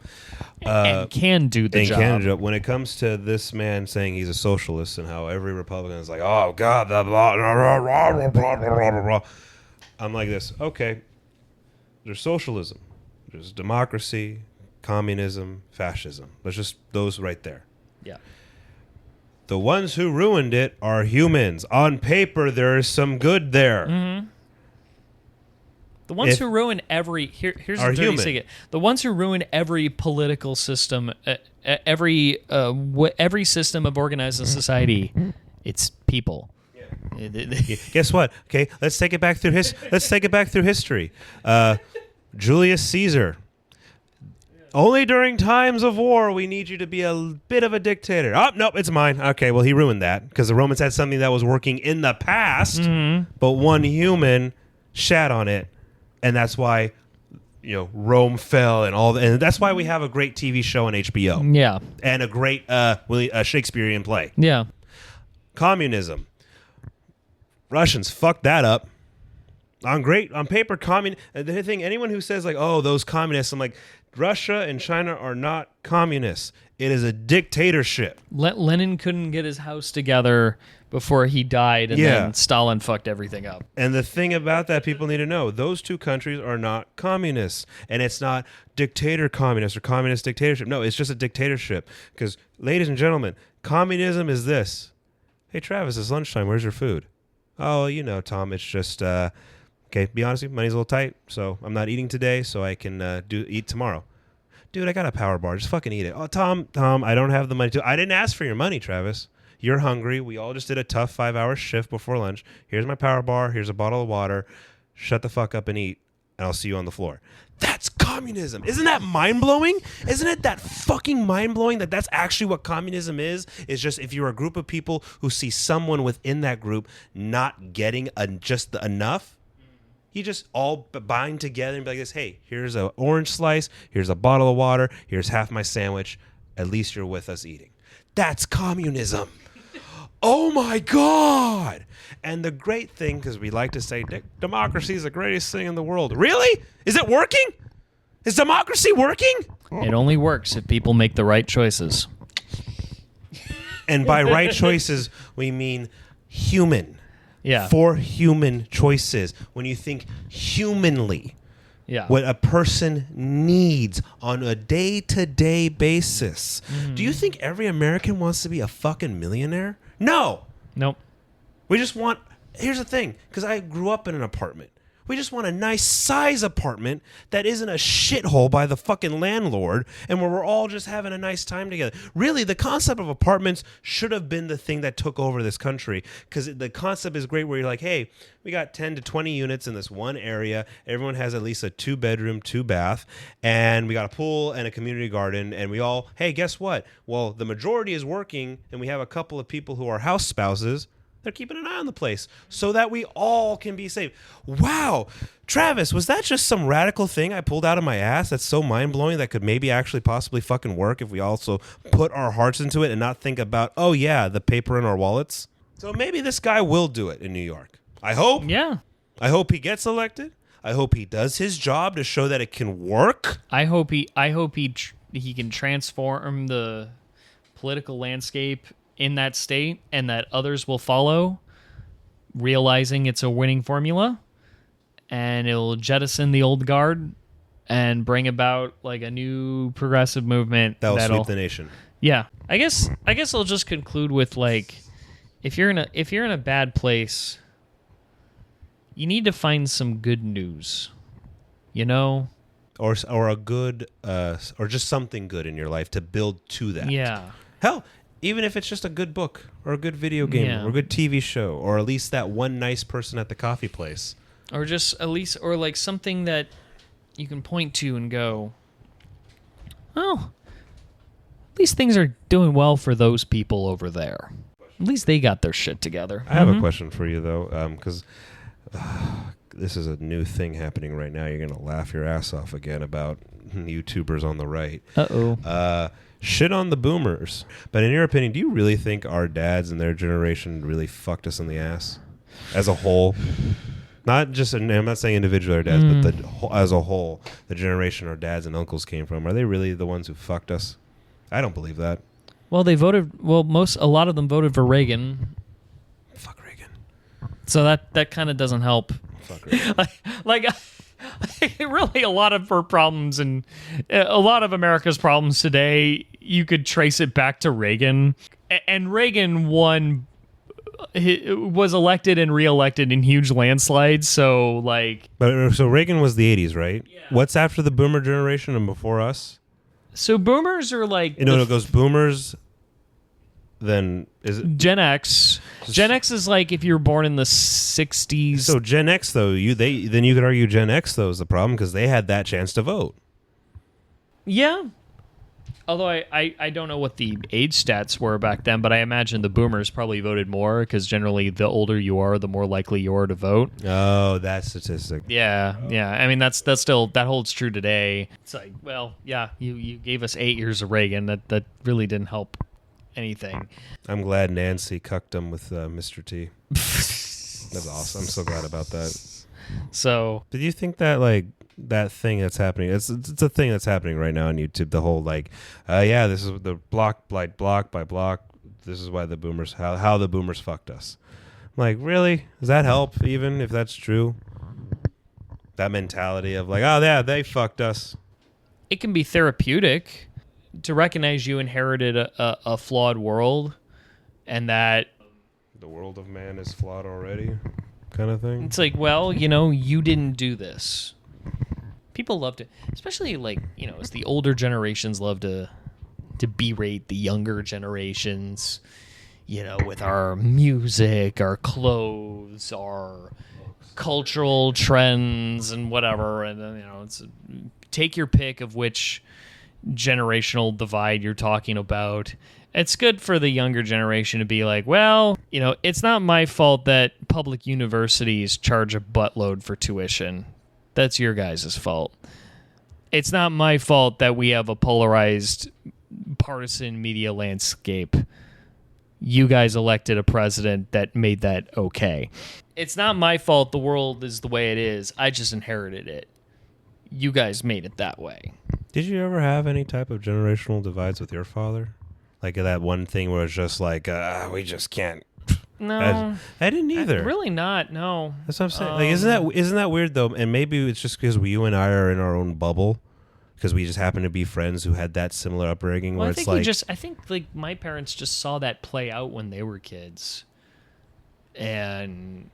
and can do the job. When it comes to this man saying he's a socialist and how every Republican is like, oh God, blah, blah, blah, blah, blah, blah, blah. I'm like this. Okay, there's socialism, there's democracy, communism, fascism. There's just those right there. Yeah. The ones who ruined it are humans. On paper, there is some good there. Mm-hmm. The ones who ruin every here's the dirty secret. The ones who ruin every political system, every system of organized society, it's people. Yeah. Guess what? Okay, let's take it back through history. Julius Caesar. Only during times of war we need you to be a bit of a dictator. Oh, nope, it's mine. Okay, well, he ruined that because the Romans had something that was working in the past, but one human shat on it. And that's why, Rome fell and that's why we have a great TV show on HBO. Yeah. And a great Shakespearean play. Yeah. Communism. Russians fucked that up. On paper, the thing, anyone who says those communists, I'm like, Russia and China are not communists. It is a dictatorship. Lenin couldn't get his house together before he died, and then Stalin fucked everything up. And the thing about that people need to know, those two countries are not communists. And it's not dictator communist or communist dictatorship. No, it's just a dictatorship. Because, ladies and gentlemen, communism is this. Hey, Travis, it's lunchtime. Where's your food? Oh, Tom, it's just... Okay, be honest with you, money's a little tight, so I'm not eating today, so I can eat tomorrow. Dude, I got a power bar. Just fucking eat it. Oh, Tom, I don't have the money to. I didn't ask for your money, Travis. You're hungry. We all just did a tough 5-hour shift before lunch. Here's my power bar. Here's a bottle of water. Shut the fuck up and eat, and I'll see you on the floor. That's communism. Isn't that mind-blowing? Isn't it that fucking mind-blowing that that's actually what communism is? It's just if you're a group of people who see someone within that group not getting just enough, you just all bind together and be like this, hey, here's an orange slice, here's a bottle of water, here's half my sandwich. At least you're with us eating. That's communism. Oh, my God. And the great thing, because we like to say democracy is the greatest thing in the world. Really? Is it working? Is democracy working? It only works if people make the right choices. And by right choices, we mean human. Yeah. For human choices. When you think humanly, what a person needs on a day-to-day basis. Do you think every American wants to be a fucking millionaire? No. Nope. We just want... Here's the thing, because I grew up in an apartment. We just want a nice size apartment that isn't a shithole by the fucking landlord and where we're all just having a nice time together. Really, the concept of apartments should have been the thing that took over this country because the concept is great where you're like, hey, we got 10 to 20 units in this one area. Everyone has at least a 2-bedroom, 2-bath, and we got a pool and a community garden, and we all, hey, guess what? Well, the majority is working, and we have a couple of people who are house spouses. They're keeping an eye on the place so that we all can be safe. Wow. Travis, was that just some radical thing I pulled out of my ass that's so mind-blowing that could maybe actually possibly fucking work if we also put our hearts into it and not think about, oh, yeah, the paper in our wallets? So maybe this guy will do it in New York. I hope. Yeah. I hope he gets elected. I hope he does his job to show that it can work. I hope he can transform the political landscape in that state, and that others will follow, realizing it's a winning formula, and it'll jettison the old guard and bring about like a new progressive movement That'll that'll sweep the nation. Yeah, I guess I'll just conclude with like, if you're in a bad place, you need to find some good news, you know, or a good or just something good in your life to build to that. Yeah. Hell, even if it's just a good book or a good video game or a good TV show, or at least that one nice person at the coffee place, or just at least or like something that you can point to and go, oh, at least things are doing well for those people over there. At least they got their shit together. I have a question for you, though, because this is a new thing happening right now. You're going to laugh your ass off again about YouTubers on the right. Uh-oh. Shit on the boomers. But in your opinion, do you really think our dads and their generation really fucked us in the ass as a whole? Not just, I'm not saying individual our dads, but as a whole, the generation our dads and uncles came from. Are they really the ones who fucked us? I don't believe that. Well, they voted. Well, a lot of them voted for Reagan. Fuck Reagan. So that kind of doesn't help. Fuck Reagan. like really, a lot of her problems and a lot of America's problems today, you could trace it back to Reagan. And Reagan was elected and reelected in huge landslides. So so Reagan was the 80s, right? Yeah. What's after the boomer generation and before us? So boomers are like... it goes boomers, then is it... Gen X. Gen X is like if you were born in the 60s. So Gen X, though, then you could argue Gen X, though, is the problem because they had that chance to vote. Yeah. Although I don't know what the age stats were back then, but I imagine the boomers probably voted more because generally the older you are, the more likely you are to vote. Oh, that statistic. Yeah. I mean, that holds true today. It's like, well, yeah, you gave us 8 years of Reagan. That really didn't help anything. I'm glad Nancy cucked him with Mr. T. That's awesome. I'm so glad about that. So, did you think that that thing that's happening? It's a thing that's happening right now on YouTube. The whole this is the block by block. This is why the boomers how the boomers fucked us. I'm like, really? Does that help? Even if that's true, that mentality of they fucked us. It can be therapeutic to recognize you inherited a flawed world, and that the world of man is flawed already, kind of thing. It's like, well, you didn't do this. People love to, especially as the older generations love to berate the younger generations, with our music, our clothes, our cultural trends and whatever. And then, it's take your pick of which generational divide you're talking about. It's good for the younger generation to be like, well, it's not my fault that public universities charge a buttload for tuition. That's your guys' fault. It's not my fault that we have a polarized partisan media landscape. You guys elected a president that made that okay. It's not my fault the world is the way it is. I just inherited it. You guys made it that way. Did you ever have any type of generational divides with your father? Like that one thing where it's just we just can't. No, I didn't either. Really not. No, that's what I'm saying. Isn't that weird though? And maybe it's just because you and I are in our own bubble, because we just happen to be friends who had that similar upbringing. Well, where I think my parents just saw that play out when they were kids, and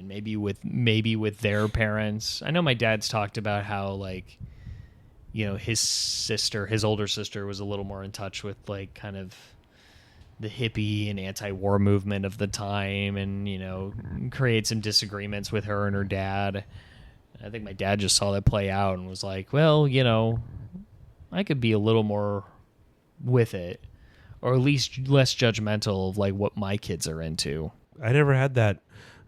maybe with their parents. I know my dad's talked about how his older sister was a little more in touch with kind of the hippie and anti-war movement of the time, and create some disagreements with her and her dad. I think my dad just saw that play out and was like, well, I could be a little more with it, or at least less judgmental of what my kids are into. I never had that.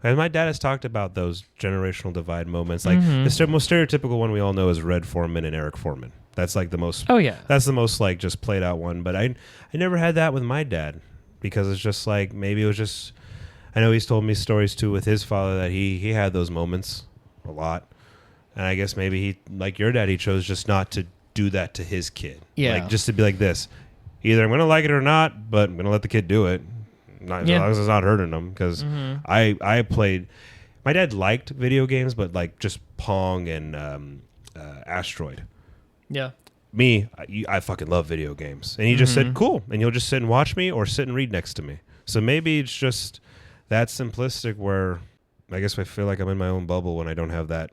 And my dad has talked about those generational divide moments. The most stereotypical one we all know is Red Foreman and Eric Foreman. That's the most. Oh yeah. That's the most just played out one. But I never had that with my dad, because it's just maybe it was just. I know he's told me stories too with his father that he had those moments a lot, And I guess maybe he, like your dad, he chose just not to do that to his kid. Yeah. Like, just to be like this. Either I'm going to like it or not, but I'm going to let the kid do it. As long as it's not hurting them. Because I played... My dad liked video games, but like just Pong and Asteroid. Yeah. Me, I fucking love video games. And he just said, cool. And you'll just sit and watch me or sit and read next to me. So maybe it's just that simplistic where I guess I feel like I'm in my own bubble when I don't have that.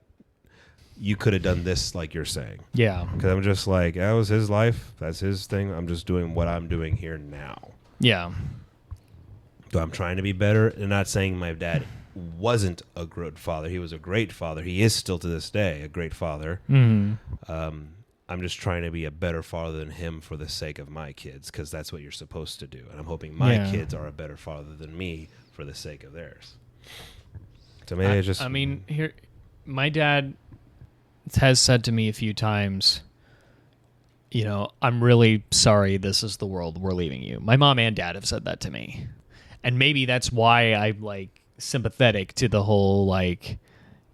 You could have done this like you're saying. Yeah. Because I'm just like, that was his life. That's his thing. I'm just doing what I'm doing here now. Yeah. So I'm trying to be better. And not saying my dad wasn't a good father. He was a great father. He is still to this day a great father. I'm just trying to be a better father than him for the sake of my kids, because that's what you're supposed to do. And I'm hoping my kids are a better father than me for the sake of theirs. So maybe I mean, here, my dad has said to me a few times, you know, I'm really sorry this is the world we're leaving you. My mom and dad have said that to me. And maybe that's why I'm like sympathetic to the whole like,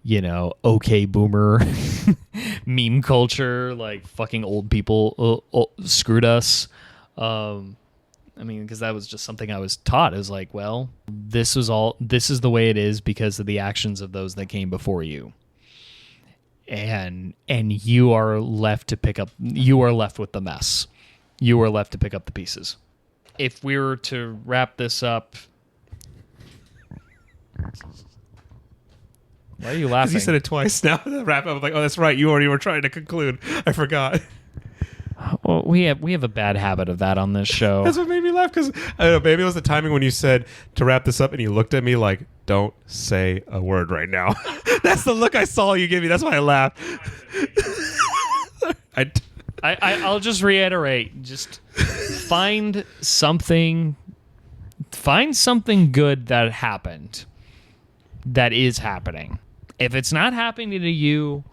you know, okay boomer meme culture, like fucking old people screwed us. I mean, because that was just something I was taught. It was like, well, this is the way it is because of the actions of those that came before you. And you are left with the mess. You are left to pick up the pieces. If we were to wrap this up, why are you laughing? You said it twice now. The wrap up. I'm like, oh, that's right. You already were trying to conclude. I forgot. Well, we have a bad habit of that on this show. That's what made me laugh, because I don't know, maybe it was the timing when you said to wrap this up and you looked at me like, don't say a word right now. That's the look I saw you give me. That's why I laughed. I'll just reiterate. Just find something good that happened, that is happening. If it's not happening to you,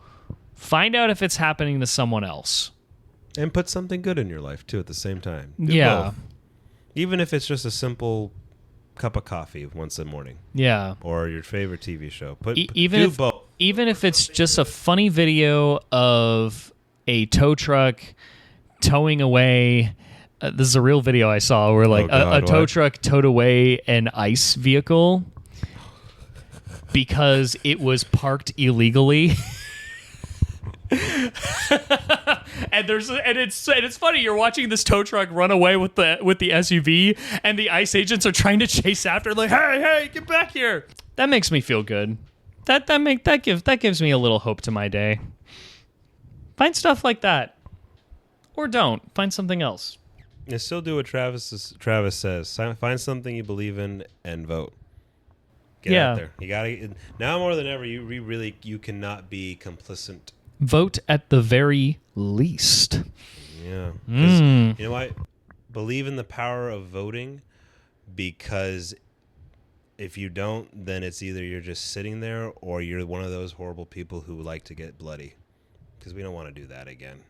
find out if it's happening to someone else. And put something good in your life, too, at the same time. Do Yeah. both. Even if it's just a simple cup of coffee once a morning. Yeah. Or your favorite TV show. Even both. Even if it's just a funny video of a tow truck towing away. This is a real video I saw where like a tow truck towed away an ICE vehicle because it was parked illegally. And it's funny, you're watching this tow truck run away with the SUV, and the ICE agents are trying to chase after, like, hey, get back here. That makes me feel good. That gives me a little hope to my day. Find stuff like that, or don't. Find something else. And still do what Travis says. Find something you believe in and vote. Get out there. You gotta. Now more than ever, you cannot be complicit. Vote at the very least. Yeah. You know what? Believe in the power of voting, because if you don't, then it's either you're just sitting there or you're one of those horrible people who like to get bloody, because we don't want to do that again.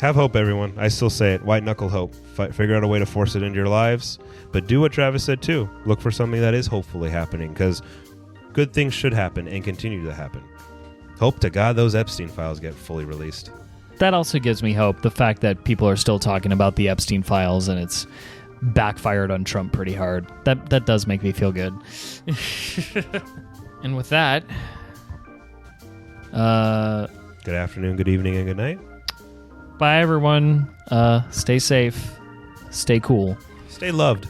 Have hope, everyone. I still say it. White knuckle hope. Figure out a way to force it into your lives. But do what Travis said, too. Look for something that is hopefully happening, because good things should happen and continue to happen. Hope to God those Epstein files get fully released. That also gives me hope. The fact that people are still talking about the Epstein files and it's backfired on Trump pretty hard. That does make me feel good. And with that, good afternoon, good evening, and good night. Bye, everyone. Stay safe. Stay cool. Stay loved.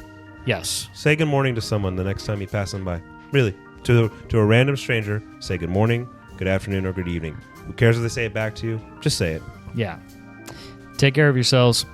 Yes. Say good morning to someone the next time you pass them by. Really. To a random stranger, say good morning, good afternoon, or good evening. Who cares if they say it back to you? Just say it. Yeah. Take care of yourselves.